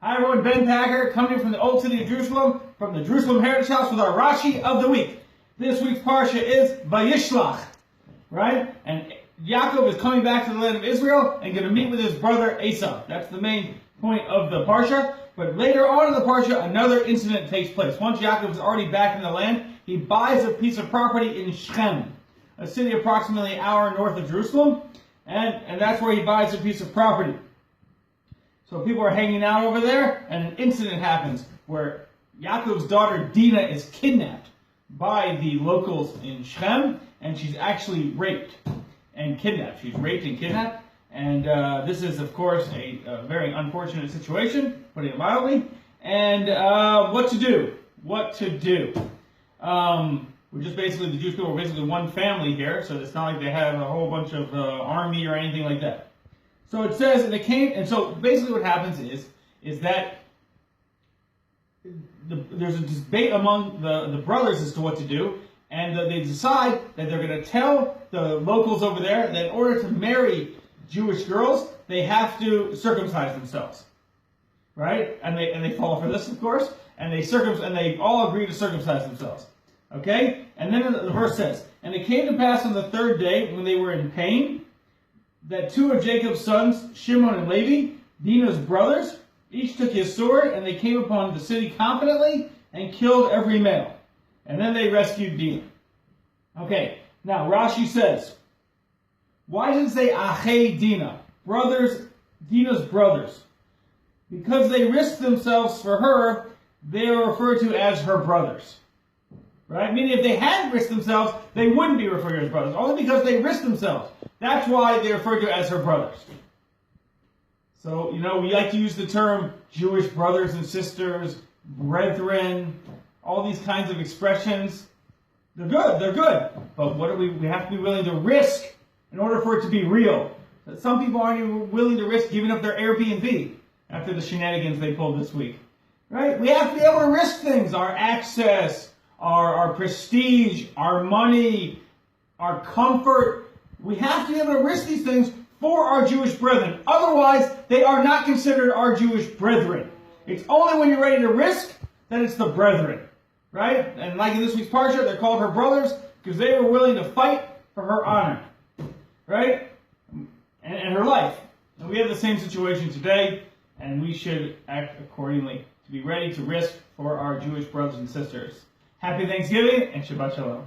Hi everyone, Ben Packer coming from the Old City of Jerusalem, from the Jerusalem Heritage House with our Rashi of the week. This week's Parsha is Vayishlach, right? And Yaakov is coming back to the land of Israel and going to meet with his brother Esau. That's the main point of the Parsha. But later on in the Parsha, another incident takes place. Once Yaakov is already back in the land, he buys a piece of property in Shechem, a city approximately an hour north of Jerusalem, and that's where he buys a piece of property. So people are hanging out over there, and an incident happens where Yaakov's daughter Dinah is kidnapped by the locals in Shechem, and she's actually raped and kidnapped. She's raped and kidnapped, and this is, of course, a very unfortunate situation, putting it mildly. And what to do? What to do? We're just basically, the Jewish people are basically one family here, so it's not like they have a whole bunch of army or anything like that. So it says, and so basically what happens is that there's a debate among the brothers as to what to do, and they decide that they're going to tell the locals over there that in order to marry Jewish girls, they have to circumcise themselves, right? And they fall for this, of course, and they all agree to circumcise themselves, okay? And then the verse says, "And it came to pass on the third day, when they were in pain, that two of Jacob's sons, Shimon and Levi, Dinah's brothers, each took his sword, and they came upon the city confidently and killed every male. And then they rescued Dinah." Okay, now Rashi says, why does it say Achei Dinah? Brothers, Dinah's brothers. Because they risked themselves for her, they are referred to as her brothers. Right? Meaning if they hadn't risked themselves, they wouldn't be referred to as brothers. Only because they risked themselves. That's why they're referred to as her brothers. So, we like to use the term Jewish brothers and sisters, brethren, all these kinds of expressions. They're good. But what we have to be willing to risk in order for it to be real. Some people aren't even willing to risk giving up their Airbnb after the shenanigans they pulled this week. Right? We have to be able to risk things. Our access, our prestige, our money, our comfort. We have to be able to risk these things for our Jewish brethren. Otherwise, they are not considered our Jewish brethren. It's only when you're ready to risk that it's the brethren. Right? And like in this week's Parsha, they're called her brothers because they were willing to fight for her honor. Right? And her life. And we have the same situation today, and we should act accordingly to be ready to risk for our Jewish brothers and sisters. Happy Thanksgiving and Shabbat Shalom.